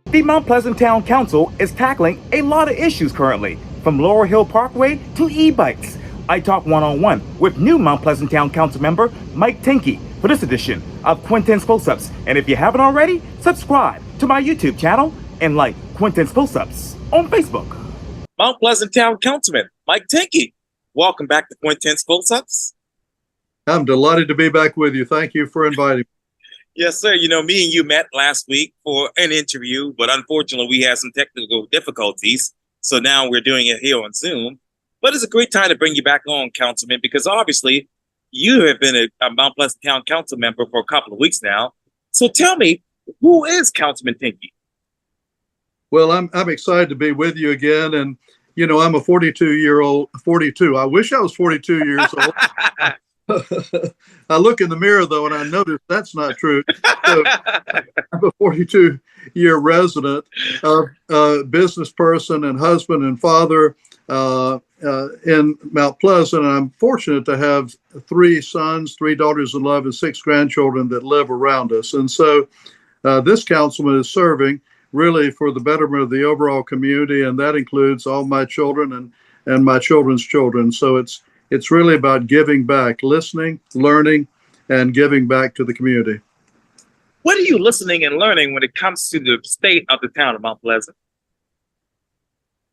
The Mount Pleasant Town Council is tackling a lot of issues currently, from Laurel Hill Parkway to e-bikes. I talk one-on-one with new Mount Pleasant Town Council member Mike Tinkey for this edition of Quintin's Close-Ups. And if you haven't already, subscribe to my YouTube channel and like Quintin's Close-Ups on Facebook. Mount Pleasant Town Councilman Mike Tinkey, welcome back to Quintin's Close-Ups. I'm delighted to be back with you. Thank you for inviting me. Yes, sir. You know, me and you met last week for an interview, but unfortunately we had some technical difficulties. So now we're doing it here on Zoom. But it's a great time to bring you back on, Councilman, because obviously you have been a Mount Pleasant Town Council member for a couple of weeks now. So tell me, who is Councilman Tinkey? Well, I'm excited to be with you again. And, you know, I'm a 42. I wish I was 42 years old. I look in the mirror, though, and I notice that's not true. So I'm a 42-year resident, business person and husband and father in Mount Pleasant. And I'm fortunate to have 3 sons, 3 daughters-in-law, and 6 grandchildren that live around us. And so this councilman is serving really for the betterment of the overall community, and that includes all my children and my children's children. So it's really about giving back, listening, learning, and giving back to the community. What are you listening and learning when it comes to the state of the town of Mount Pleasant?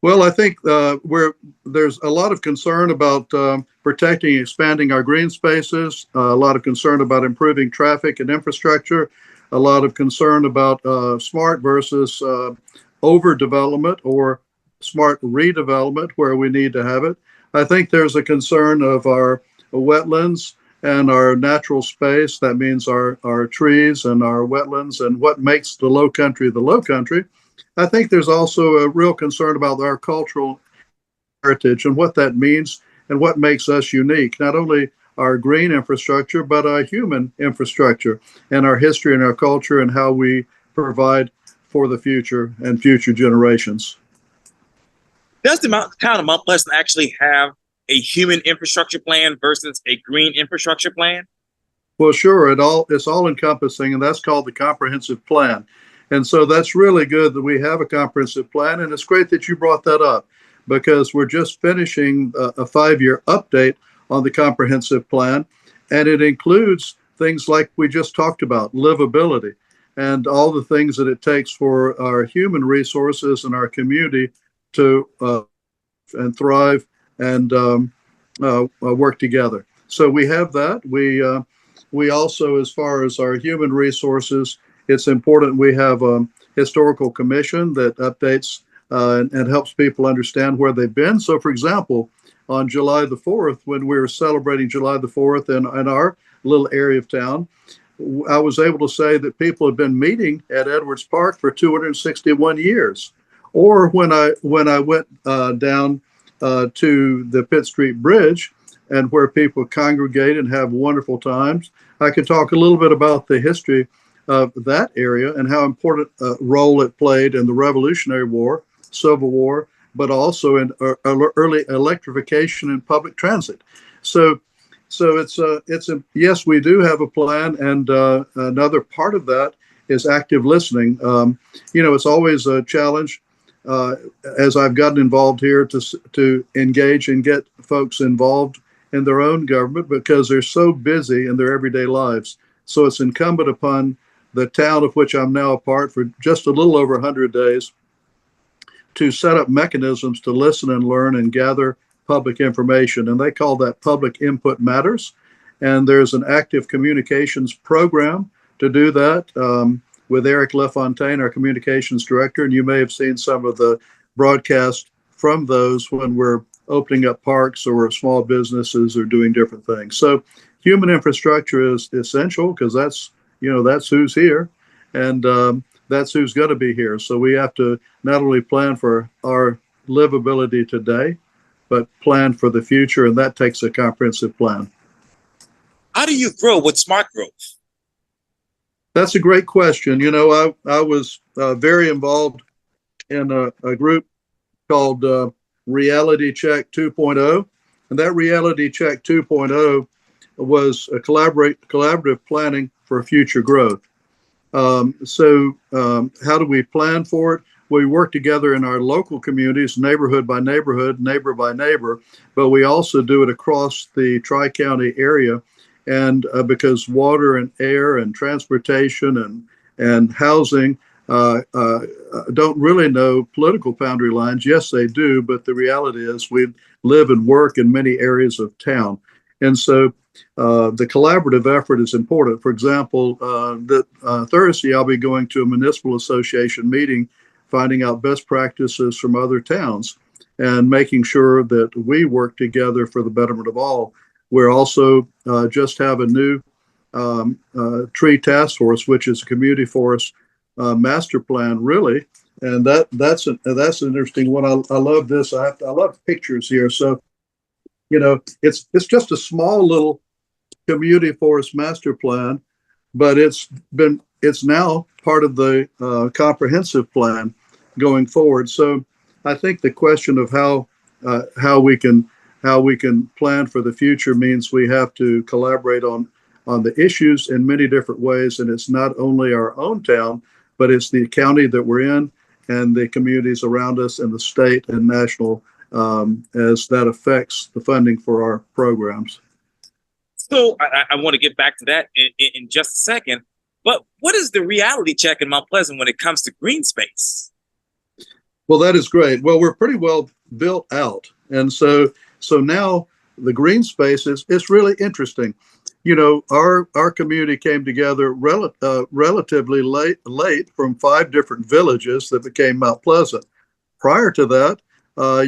Well, I think there's a lot of concern about protecting and expanding our green spaces, a lot of concern about improving traffic and infrastructure, a lot of concern about smart versus overdevelopment or smart redevelopment where we need to have it. I think there's a concern of our wetlands and our natural space. That means our trees and our wetlands and what makes the low country the low country. I think there's also a real concern about our cultural heritage and what that means and what makes us unique. Not only our green infrastructure, but our human infrastructure and our history and our culture and how we provide for the future and future generations. Does the town of Mount Pleasant actually have a human infrastructure plan versus a green infrastructure plan? Well, sure. It's all encompassing, and that's called the comprehensive plan. And so that's really good that we have a comprehensive plan. And it's great that you brought that up because we're just finishing a 5-year update on the comprehensive plan. And it includes things like we just talked about, livability, and all the things that it takes for our human resources and our community to and thrive and work together. So we have that. We also, as far as our human resources, it's important we have a historical commission that updates and helps people understand where they've been. So, for example, on July the 4th, when we were celebrating July the 4th in our little area of town, I was able to say that people had been meeting at Edwards Park for 261 years. Or when I went down to the Pitt Street Bridge and where people congregate and have wonderful times, I could talk a little bit about the history of that area and how important a role it played in the Revolutionary War, Civil War, but also in early electrification and public transit. So yes, we do have a plan, and another part of that is active listening. It's always a challenge as I've gotten involved here to engage and get folks involved in their own government because they're so busy in their everyday lives. So it's incumbent upon the town of which I'm now a part for just a little over 100 days to set up mechanisms to listen and learn and gather public information. And they call that Public Input Matters. And there's an active communications program to do that with Eric LaFontaine, our communications director. And you may have seen some of the broadcasts from those when we're opening up parks or small businesses or doing different things. So human infrastructure is essential because that's who's here, and that's who's going to be here. So we have to not only plan for our livability today, but plan for the future, and that takes a comprehensive plan. How do you grow with smart growth? That's a great question. I was very involved in a group called Reality Check 2.0, and that Reality Check 2.0 was a collaborative planning for future growth. How do we plan for it? We work together in our local communities, neighborhood by neighborhood, neighbor by neighbor, but we also do it across the Tri-County area. And because water and air and transportation and housing don't really know political boundary lines. Yes, they do, but the reality is we live and work in many areas of town. And so the collaborative effort is important. For example, Thursday, I'll be going to a municipal association meeting, finding out best practices from other towns and making sure that we work together for the betterment of all. We're also just have a new tree task force, which is a community forest master plan, really. And that's an interesting one. I love this. I love pictures here. So, it's just a small little community forest master plan, but it's now part of the comprehensive plan going forward. So I think the question of how we can plan for the future means we have to collaborate on the issues in many different ways. And it's not only our own town, but it's the county that we're in and the communities around us and the state and national as that affects the funding for our programs. So I want to get back to that in just a second. But what is the reality check in Mount Pleasant when it comes to green space? Well, that is great. Well, we're pretty well built out. And so now the green space is really interesting. Our community came together relatively late from 5 different villages that became Mount Pleasant. Prior to that,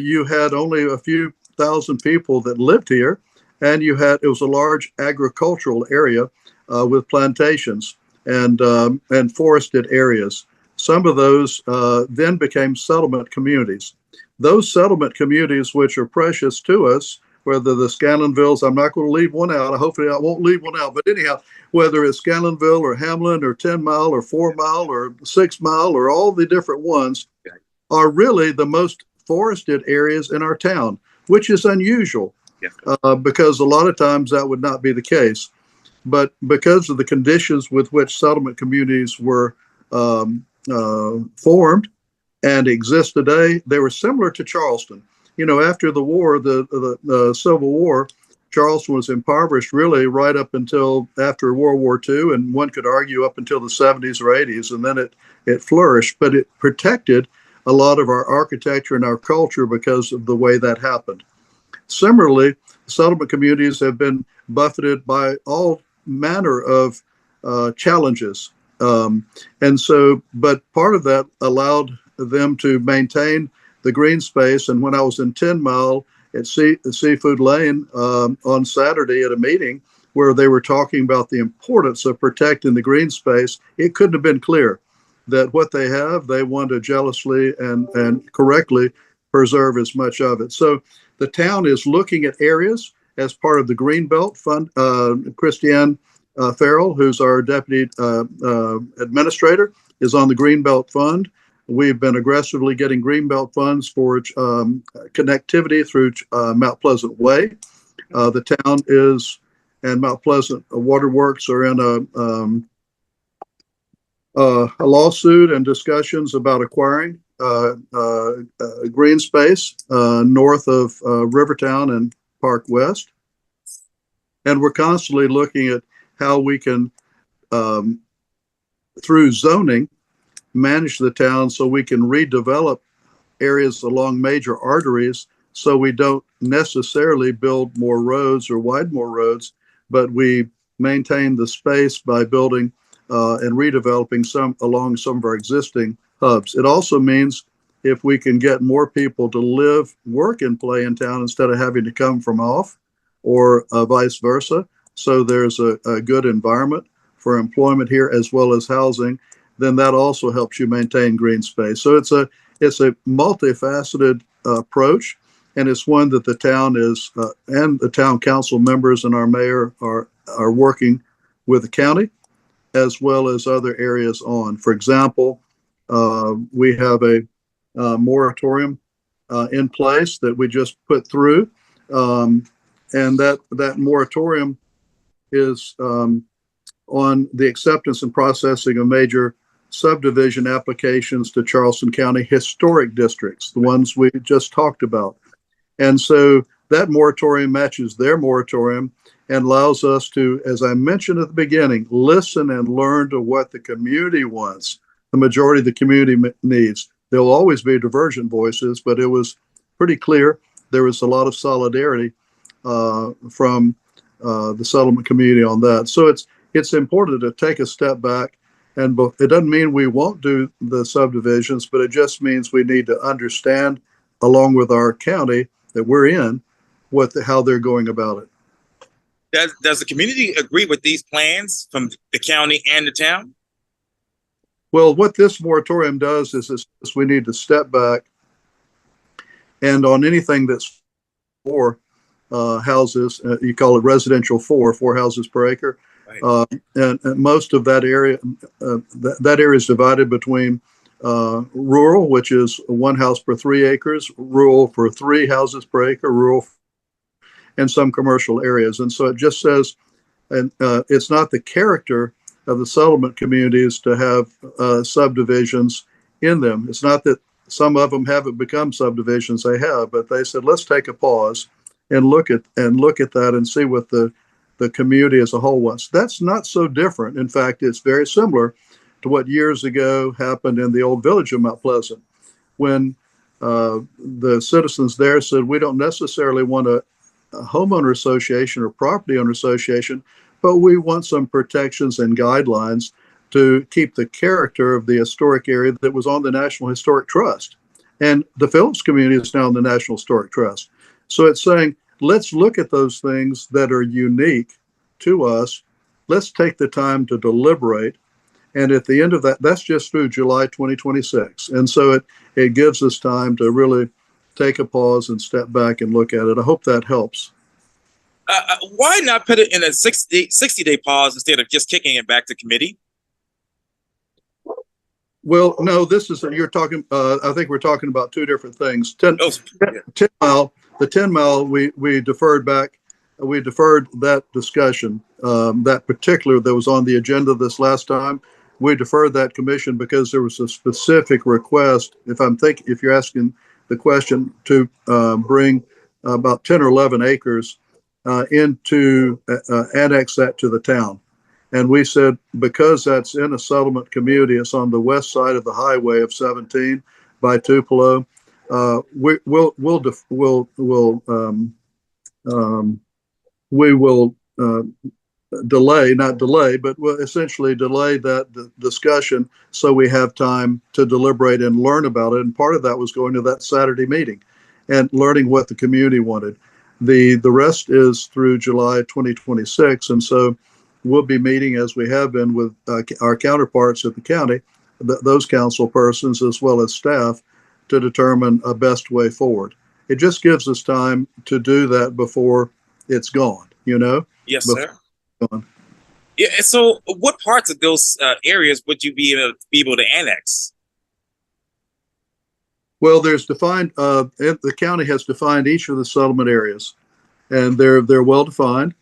you had only a few thousand people that lived here, and it was a large agricultural area with plantations and forested areas. Some of those then became settlement communities. Those settlement communities, which are precious to us, whether the Scanlonvilles, I'm not going to leave one out. Hopefully I won't leave one out. But anyhow, whether it's Scanlonville or Hamlin or 10 Mile or 4 Mile or 6 Mile or all the different ones are really the most forested areas in our town, which is unusual because a lot of times that would not be the case. But because of the conditions with which settlement communities were formed and exist today, they were similar to Charleston. After the war, the Civil War, Charleston was impoverished really right up until after World War II, and one could argue up until the 70s or 80s, and then it flourished. But it protected a lot of our architecture and our culture because of the way that happened. Similarly, settlement communities have been buffeted by all manner of challenges. But part of that allowed them to maintain the green space. And when I was in 10 Mile at Seafood Lane on Saturday at a meeting where they were talking about the importance of protecting the green space, it couldn't have been clearer that what they have, they want to jealously and correctly preserve as much of it. So the town is looking at areas as part of the Greenbelt Fund. Christiane Farrell, who's our deputy administrator, is on the Greenbelt Fund. We've been aggressively getting Greenbelt funds for connectivity through Mount Pleasant Way. The town and Mount Pleasant Waterworks are in a lawsuit and discussions about acquiring green space north of Rivertown and Park West. And we're constantly looking at how we can, through zoning, manage the town so we can redevelop areas along major arteries so we don't necessarily build more roads or widen more roads, but we maintain the space by building and redeveloping along some of our existing hubs. It also means if we can get more people to live, work, and play in town instead of having to come from off, or vice versa, so there's a good environment for employment here as well as housing, then that also helps you maintain green space. So it's a multifaceted approach, and it's one that the town is and the town council members and our mayor are working with the county as well as other areas on. For example, we have a moratorium in place that we just put through, and that moratorium is on the acceptance and processing of major subdivision applications to Charleston County historic districts, the ones we just talked about. And so that moratorium matches their moratorium and allows us to, as I mentioned at the beginning, listen and learn to what the community wants, the majority of the community needs. There will always be divergent voices, but it was pretty clear there was a lot of solidarity from the settlement community on that. So it's important to take a step back, and it doesn't mean we won't do the subdivisions, but it just means we need to understand, along with our county that we're in, how they're going about it. Does the community agree with these plans from the county and the town? Well, what this moratorium does is we need to step back, and on anything that's 4 houses, you call it residential 4 houses per acre. Right. And most of that area, that area is divided between rural, which is 1 house per 3 acres, rural for 3 houses per acre, rural, and some commercial areas. And so it just says, and it's not the character of the settlement communities to have subdivisions in them. It's not that some of them haven't become subdivisions, they have, but they said, let's take a pause and look at that and see what the community as a whole wants. That's not so different. In fact, it's very similar to what years ago happened in the old village of Mount Pleasant, when the citizens there said, we don't necessarily want a homeowner association or property owner association, but we want some protections and guidelines to keep the character of the historic area that was on the National Historic Trust. And the Phillips community is now in the National Historic Trust. So it's saying, let's look at those things that are unique to us. Let's take the time to deliberate. And at the end of that, that's just through July 2026. And so it gives us time to really take a pause and step back and look at it. I hope that helps. Why not put it in a 60-day pause instead of just kicking it back to committee? Well, no, you're talking, I think we're talking about 2 different things. 10 mile, the 10 mile, we deferred that discussion, that particular that was on the agenda this last time. We deferred that commission because there was a specific request, if you're asking the question, to bring about 10 or 11 acres into annex that to the town. And we said, because that's in a settlement community, it's on the west side of the highway of 17 by Tupelo, we will not delay, but we'll essentially delay that discussion so we have time to deliberate and learn about it. And part of that was going to that Saturday meeting and learning what the community wanted. The rest is through July 2026. And so we'll be meeting, as we have been, with our counterparts at the county, those council persons as well as staff, to determine a best way forward. It just gives us time to do that before it's gone, Yes, sir. Yeah. So what parts of those areas would you be able to annex? Well, there's defined, the county has defined each of the settlement areas, and they're well defined.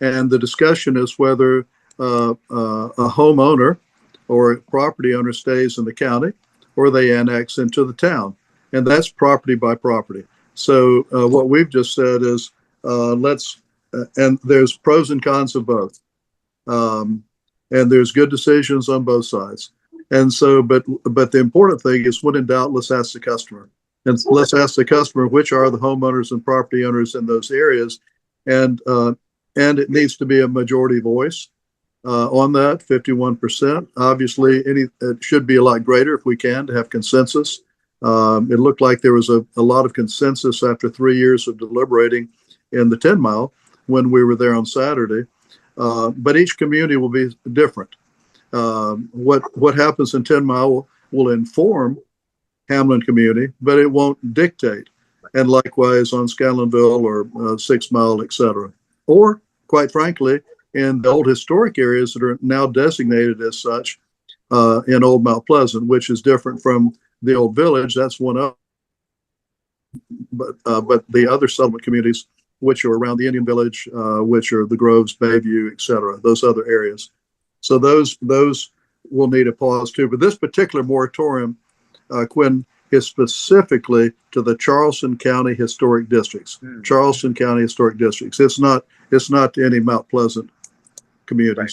And the discussion is whether a homeowner or a property owner stays in the county or they annex into the town. And that's property by property. So what we've just said is and there's pros and cons of both. And there's good decisions on both sides. And so, but the important thing is, when in doubt, let's ask the customer. And let's ask the customer, which are the homeowners and property owners in those areas. And it needs to be a majority voice on that, 51%. Obviously, it should be a lot greater if we can, to have consensus. It looked like there was a lot of consensus after 3 years of deliberating in the 10 mile when we were there on Saturday. But each community will be different. What happens in 10 mile will inform Hamlin community, but it won't dictate. And likewise on Scanlonville or 6 Mile, et cetera. Or, quite frankly, in the old historic areas that are now designated as such in Old Mount Pleasant, which is different from the old village. That's one of, but the other settlement communities which are around the Indian Village, which are the Groves, Bayview, etc., those other areas. So those will need a pause too. But this particular moratorium, Quinn, is specifically to the Charleston County Historic Districts. Charleston County Historic Districts. It's not to any Mount Pleasant communities. Right.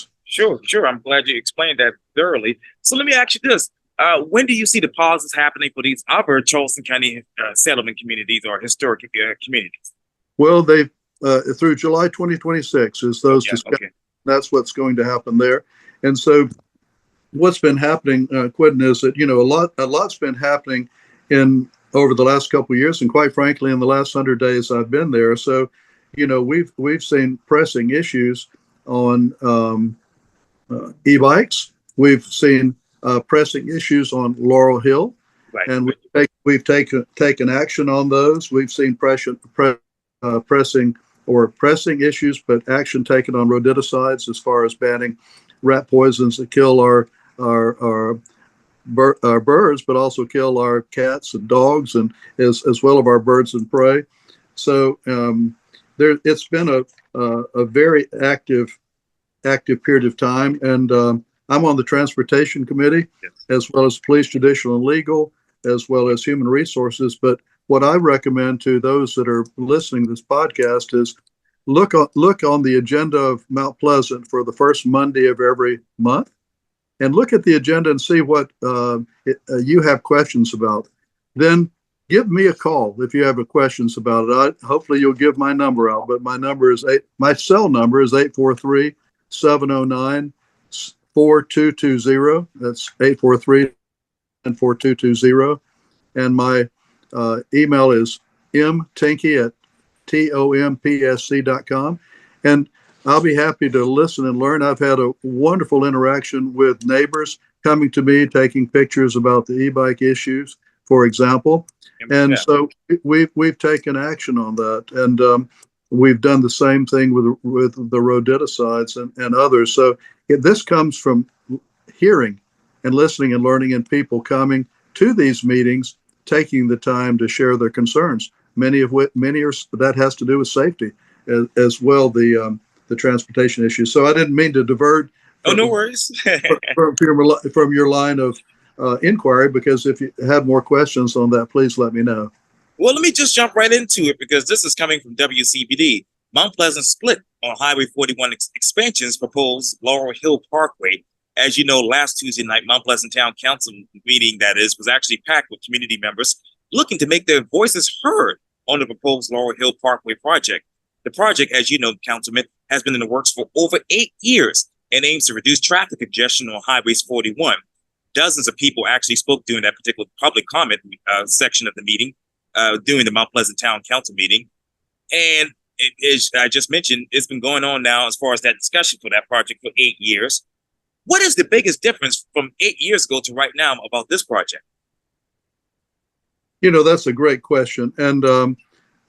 Sure. I'm glad you explained that thoroughly. So let me ask you this. When do you see the pauses happening for these other Charleston County settlement communities or historic communities? Well, they through July 2026 is those discussions. Okay. That's what's going to happen there. And so what's been happening, Quintin, is that, a lot's been happening over the last couple of years, and quite frankly, in the last 100 days I've been there. So, we've seen pressing issues on e-bikes. We've seen pressing issues on Laurel Hill, right. And we've taken action on those. We've seen pressing issues, but action taken on rodenticides as far as banning rat poisons that kill our birds, but also kill our cats and dogs, and as well as our birds and prey. So it's been a very active period of time, and I'm on the Transportation Committee, yes, as well as Police, Judicial, and Legal, as well as Human Resources. But what I recommend to those that are listening to this podcast is look on the agenda of Mount Pleasant for the first Monday of every month, and look at the agenda and see what you have questions about. Then give me a call if you have questions about it. Hopefully you'll give my number out, but my cell number is 843-709-4220. That's 843-4220. And my email is mtinkey@tompsc.com. And I'll be happy to listen and learn. I've had a wonderful interaction with neighbors coming to me, taking pictures about the e-bike issues, for example. And so we've taken action on that. And we've done the same thing with the rodenticides and others. So this comes from hearing and listening and learning, and people coming to these meetings, taking the time to share their concerns. Many are that has to do with safety as well, the transportation issues. So I didn't mean to divert. Oh, no worries. from your line of inquiry, because if you have more questions on that, please let me know. Well, let me just jump right into it, because this is coming from WCBD. Mount Pleasant split on Highway 41 expansions proposed Laurel Hill Parkway. As you know, last Tuesday night, Mount Pleasant Town Council meeting, was actually packed with community members looking to make their voices heard on the proposed Laurel Hill Parkway project. The project, as you know, Councilman, has been in the works for over 8 years and aims to reduce traffic congestion on Highways 41. Dozens of people actually spoke during that particular public comment section of the meeting, during the Mount Pleasant Town Council meeting. And as I just mentioned, it's been going on now as far as that discussion for that project for 8 years. What is the biggest difference from 8 years ago to right now about this project? That's a great question. And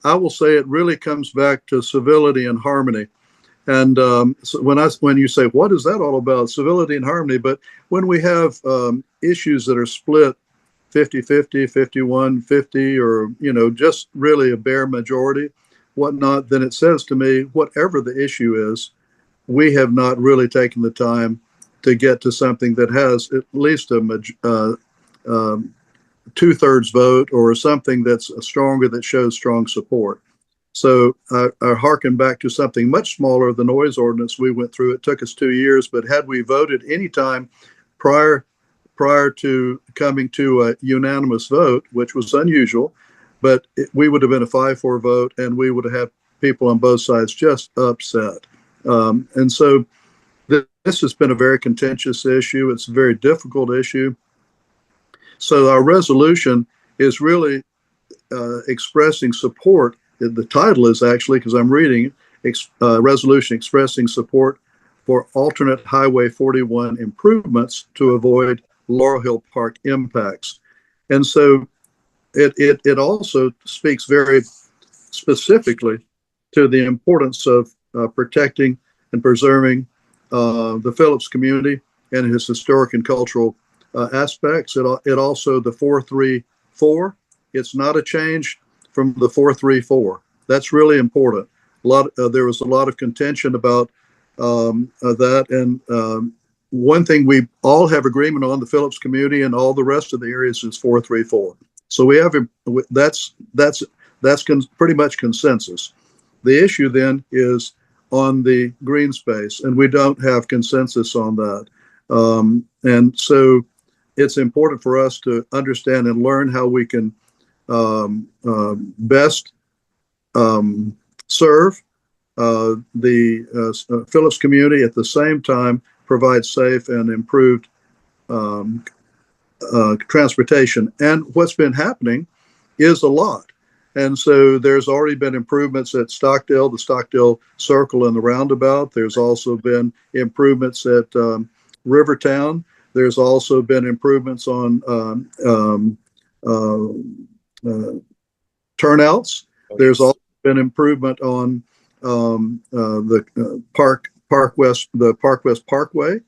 I will say it really comes back to civility and harmony. And so when you say, what is that all about? Civility and harmony. But when we have issues that are split 50-50, 51-50, or, just really a bare majority, whatnot, then it says to me, whatever the issue is, we have not really taken the time to get to something that has at least a 2/3 vote, or something that's stronger, that shows strong support. So I hearken back to something much smaller, the noise ordinance we went through. It took us 2 years, but had we voted any time prior to coming to a unanimous vote, which was unusual, but we would have been a 5-4 vote, and we would have had people on both sides just upset. And so this has been a very contentious issue. It's a very difficult issue. So our resolution is really expressing support. The title is actually, because I'm reading resolution expressing support for alternate Highway 41 improvements to avoid Laurel Hill Park impacts. And so it also speaks very specifically to the importance of protecting and preserving the Phillips community and its historic and cultural aspects. It also, the 434, it's not a change from the 434. That's really important. there was a lot of contention about that. And one thing we all have agreement on, the Phillips community and all the rest of the areas, is 434. So we have that's pretty much consensus. The issue then is on the green space, and we don't have consensus on that. And so it's important for us to understand and learn how we can best serve the Phillips community, at the same time provide safe and improved transportation. And what's been happening is a lot. And so there's already been improvements at Stockdale, the Stockdale Circle and the roundabout. There's also been improvements at Rivertown. There's also been improvements on turnouts. There's also been improvement on the Park West Parkway.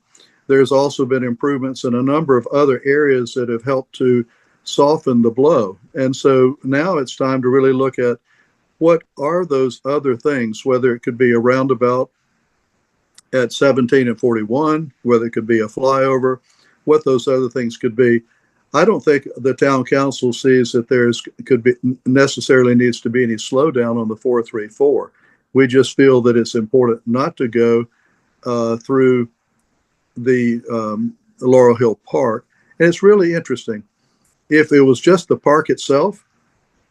There's also been improvements in a number of other areas that have helped to soften the blow. And so now it's time to really look at what are those other things, whether it could be a roundabout at 17 and 41, whether it could be a flyover, what those other things could be. I don't think the town council sees that necessarily needs to be any slowdown on the 434. We just feel that it's important not to go through the Laurel Hill Park. And it's really interesting. If it was just the park itself,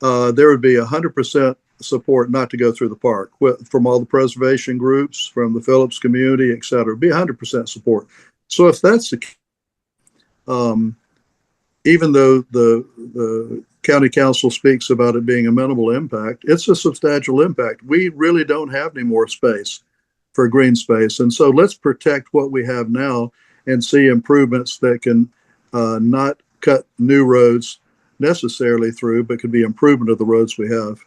there would be 100% support not to go through the park from all the preservation groups, from the Phillips community, et cetera. It'd be 100% support. So if that's the case, even though the county council speaks about it being a minimal impact, it's a substantial impact. We really don't have any more space for green space. And so let's protect what we have now and see improvements that can not cut new roads necessarily through, but could be improvement of the roads we have.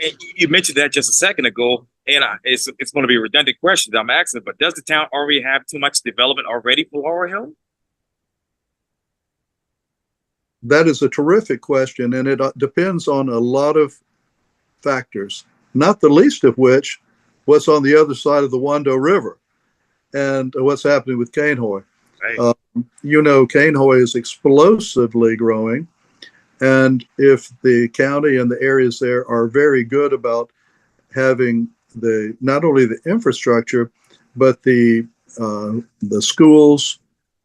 And you mentioned that just a second ago, and it's going to be a redundant question that I'm asking, but does the town already have too much development already for Laurel Hill? That is a terrific question, and it depends on a lot of factors, not the least of which what's on the other side of the Wando River and what's happening with Cainhoy. Right. Cainhoy is explosively growing, and if the county and the areas there are very good about having not only the infrastructure, but the schools,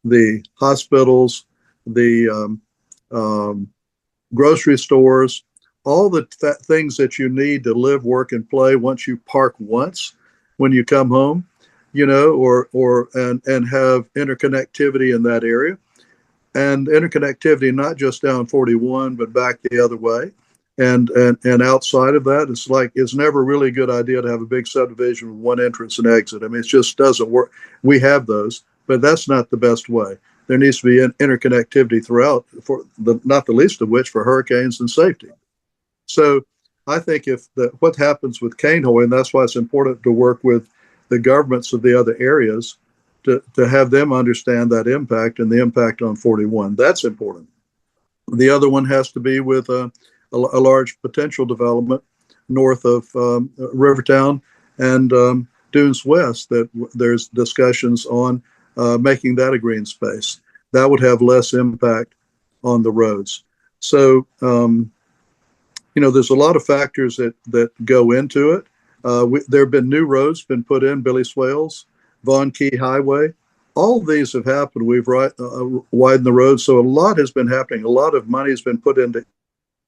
the hospitals, the grocery stores, all the things that you need to live, work, and play once you park once when you come home, and have interconnectivity in that area, and interconnectivity not just down 41 but back the other way, and outside of that, it's never really a good idea to have a big subdivision with one entrance and exit. I mean, it just doesn't work. We have those, but that's not the best way. There needs to be interconnectivity throughout, not the least of which for hurricanes and safety. So I think what happens with Cainhoy, and that's why it's important to work with the governments of the other areas to have them understand that impact and the impact on 41. That's important. The other one has to be with a large potential development north of Rivertown and Dunes West, that there's discussions on making that a green space. That would have less impact on the roads. So, there's a lot of factors that go into it. There have been new roads been put in, Billy Swales, Vaughn Key Highway. All of these have happened. We've widened the road. So a lot has been happening. A lot of money has been put into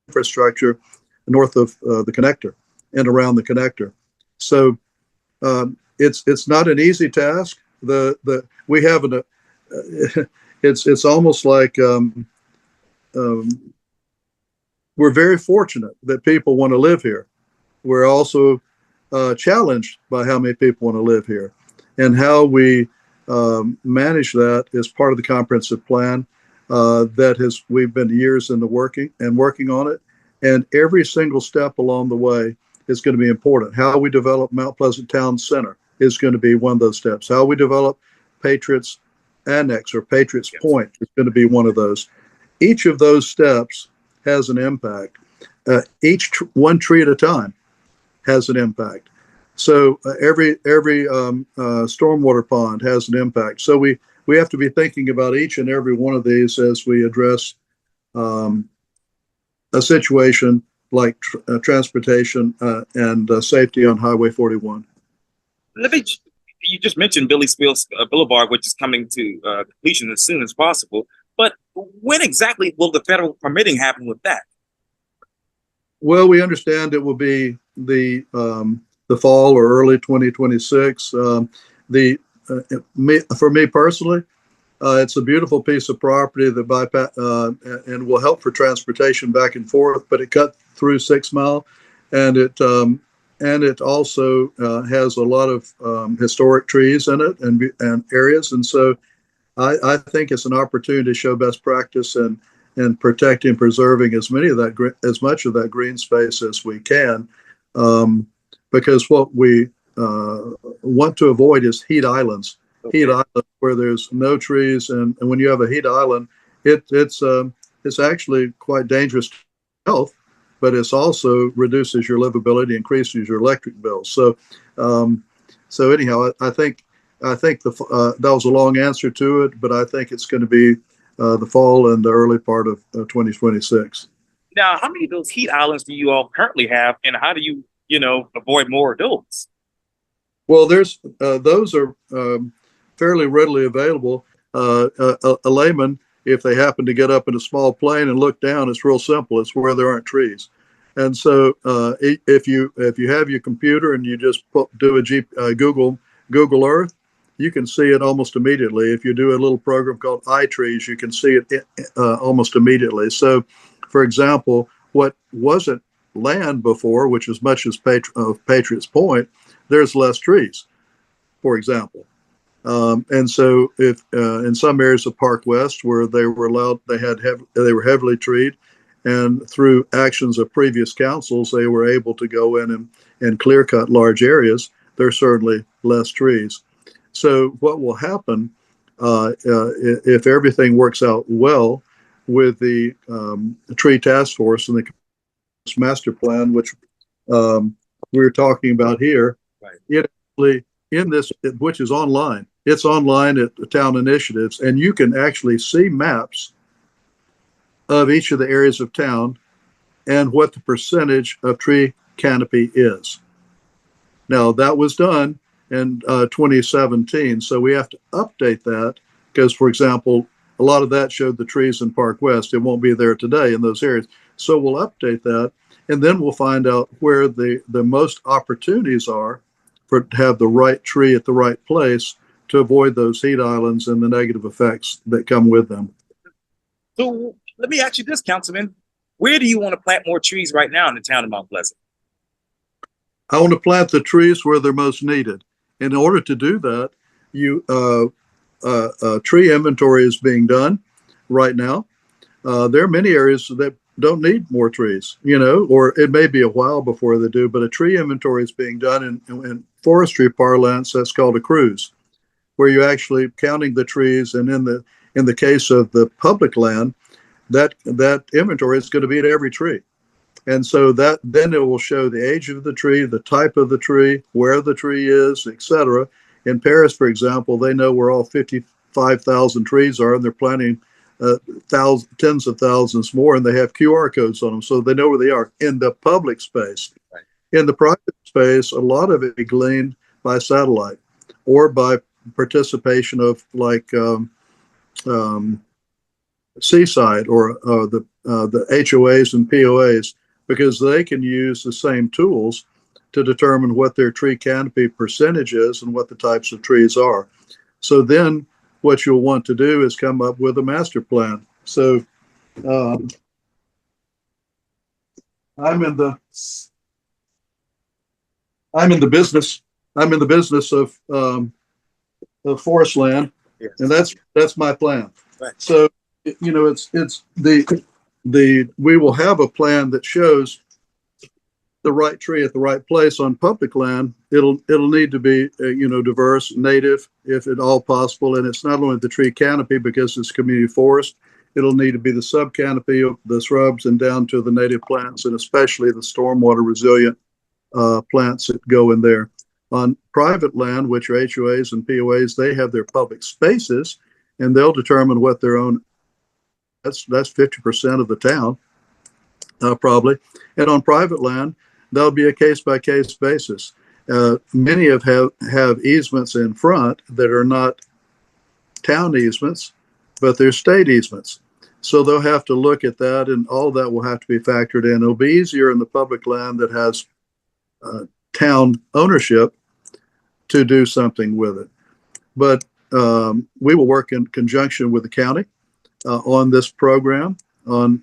infrastructure north of the connector and around the connector. So it's not an easy task. We have it's almost like we're very fortunate that people want to live here. We're also challenged by how many people want to live here, and how we manage that is part of the comprehensive plan we've been years in the working on it, and every single step along the way is going to be important. How we develop Mount Pleasant Town Center is going to be one of those steps. How we develop Patriots Annex or Patriots Point is going to be one of those. Each of those steps has an impact. Each one tree at a time has an impact. So every stormwater pond has an impact. So we have to be thinking about each and every one of these as we address a situation like transportation and safety on Highway 41. You just mentioned Billy Spears Boulevard, which is coming to completion as soon as possible. But when exactly will the federal permitting happen with that? Well, we understand it will be the fall or early 2026. For me personally, it's a beautiful piece of property that and will help for transportation back and forth. But it cut through 6 Mile, and it also has a lot of historic trees in it and areas. And so I think it's an opportunity to show best practice and protecting and preserving as much of that green space as we can, because what we want to avoid is heat islands. Okay. Heat islands where there's no trees, and when you have a heat island, it's actually quite dangerous to health, but it's also reduces your livability, increases your electric bill. So anyhow, I think that was a long answer to it, but I think it's going to be the fall and the early part of 2026. Now, how many of those heat islands do you all currently have, and how do you avoid more of those? Well, those are fairly readily available. A layman, if they happen to get up in a small plane and look down, it's real simple. It's where there aren't trees. And so if you have your computer and you just do a Google Earth, you can see it almost immediately. If you do a little program called iTrees, you can see it almost immediately. So, for example, what wasn't land before, which is much as Patriots Point, there's less trees, for example. And so, if in some areas of Park West where they were heavily treed, and through actions of previous councils, they were able to go in and clear cut large areas. There's certainly less trees. So what will happen if everything works out well with the tree task force and the master plan, which we're talking about here, right? Which is online. It's online at the town initiatives, and you can actually see maps of each of the areas of town and what the percentage of tree canopy is. Now, that was done in 2017, so we have to update that because, for example, a lot of that showed the trees in Park West. It won't be there today in those areas. So we'll update that, and then we'll find out where the most opportunities are to have the right tree at the right place to avoid those heat islands and the negative effects that come with them. So let me ask you this, Councilman. Where do you want to plant more trees right now in the town of Mount Pleasant? I want to plant the trees where they're most needed. In order to do that, tree inventory is being done right now. There are many areas that don't need more trees, or it may be a while before they do, but a tree inventory is being done in forestry parlance. That's called a cruise, where you're actually counting the trees. And in the case of the public land, that inventory is going to be at every tree. And so then it will show the age of the tree, the type of the tree, where the tree is, etc. In Paris, for example, they know where all 55,000 trees are, and they're planting tens of thousands more, and they have QR codes on them, so they know where they are in the public space. Right. In the private space, a lot of it is gleaned by satellite or by participation of Seaside or the HOAs and POAs, because they can use the same tools to determine what their tree canopy percentage is and what the types of trees are. So then what you'll want to do is come up with a master plan. So I'm in the business of forest land, yes. And that's my plan. Right. So it's we will have a plan that shows the right tree at the right place on public land. It'll need to be diverse, native, if at all possible, and it's not only the tree canopy because it's community forest. It'll need to be the sub canopy of the shrubs and down to the native plants, and especially the stormwater resilient plants that go in there. On private land, which are HOAs and POAs, they have their public spaces, and they'll determine what their own. That's 50% of the town, probably. And on private land, there'll be a case by case basis. Many have easements in front that are not town easements, but they're state easements. So they'll have to look at that, and all that will have to be factored in. It'll be easier in the public land that has town ownership to do something with it. But we will work in conjunction with the county on this program, on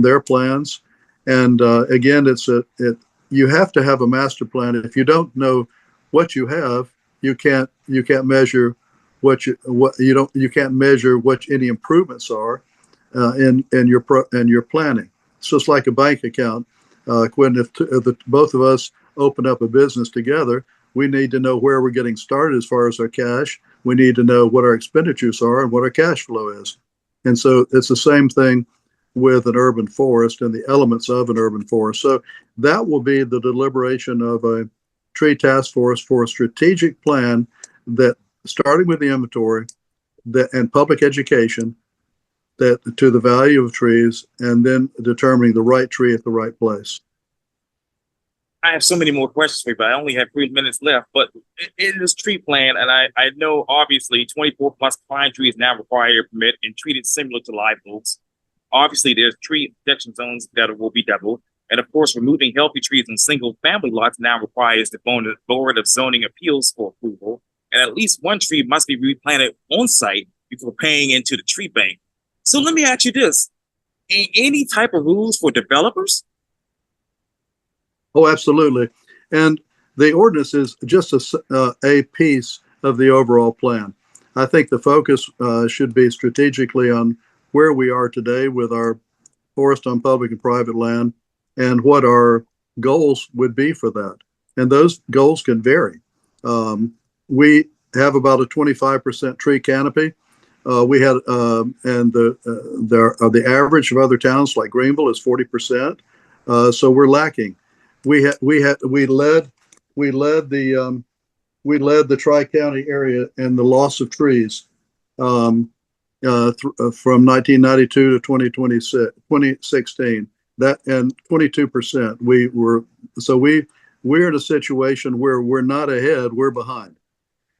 their plans. And again, you have to have a master plan. If you don't know what you have, you can't measure you can't measure what any improvements are in your planning. It's just like a bank account. Quintin, if both of us open up a business together, we need to know where we're getting started as far as our cash. We need to know what our expenditures are and what our cash flow is. And so it's the same thing with an urban forest and the elements of an urban forest. So that will be the deliberation of a tree task force for a strategic plan that, starting with the inventory and public education, that to the value of trees, and then determining the right tree at the right place. I have so many more questions for you, but I only have 3 minutes left. But in this tree plan, and I know obviously 24 plus pine trees now require a permit and treated similar to live oaks. Obviously, there's tree protection zones that will be doubled. And of course, removing healthy trees in single family lots now requires the Board of Zoning Appeals for approval. And at least one tree must be replanted on site before paying into the tree bank. So let me ask you this. Any type of rules for developers? Oh, absolutely. And the ordinance is just a piece of the overall plan. I think the focus should be strategically on where we are today with our forest on public and private land and what our goals would be for that. And those goals can vary. We have about a 25% tree canopy. We had, and the average of other towns like Greenville is 40%. So we're lacking. We led the Tri-County area in the loss of trees from 1992 to 2016. That and 22%. We're in a situation where we're not ahead, we're behind.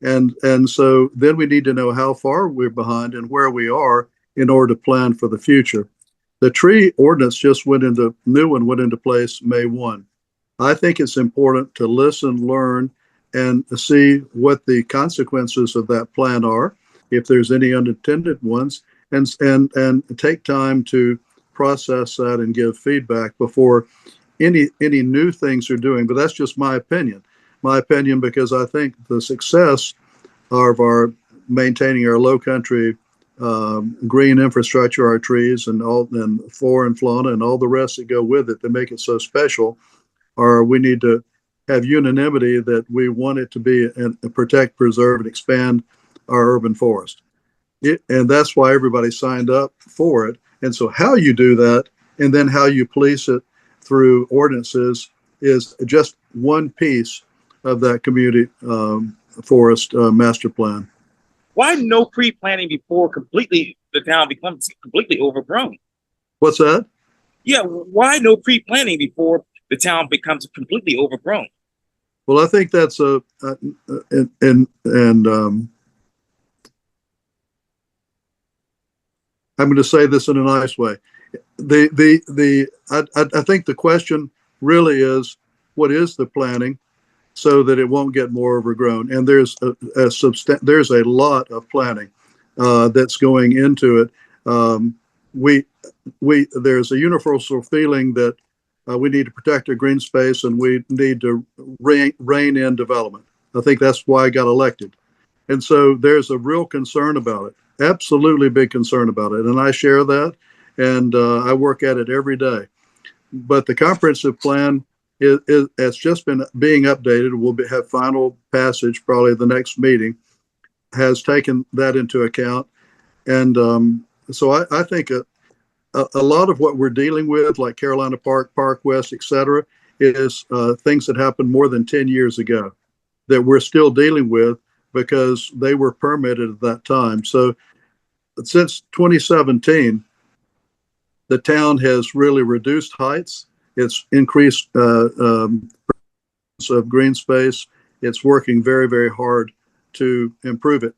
And so then we need to know how far we're behind and where we are in order to plan for the future. The tree ordinance new one went into place May 1. I think it's important to listen, learn, and see what the consequences of that plan are, if there's any unintended ones, and take time to process that and give feedback before any new things are doing. But that's just my opinion. Because I think the success of our maintaining our low country green infrastructure, our trees and flora and fauna and all the rest that go with it that make it so special, or we need to have unanimity that we want it to be and protect, preserve, and expand our urban forest. And that's why everybody signed up for it. And so how you do that and then how you police it through ordinances is just one piece of that community forest master plan. Why no pre-planning before the town becomes completely overgrown? What's that? Yeah, why no pre-planning before the town becomes completely overgrown? Well, I think that's I'm going to say this in a nice way. I think the question really is, what is the planning so that it won't get more overgrown? And there's a lot of planning that's going into it. There's a universal feeling that we need to protect our green space and we need to rein in development. I think that's why I got elected. And so there's a real concern about it. Absolutely big concern about it. And I share that, and I work at it every day. But the comprehensive plan has just been being updated. We'll have final passage probably the next meeting, has taken that into account. And so I think a lot of what we're dealing with, like Carolina Park, Park West, et cetera, is things that happened more than 10 years ago. that we're still dealing with because they were permitted at that time. So since 2017, the town has really reduced heights. It's increased of green space. It's working very, very hard to improve it.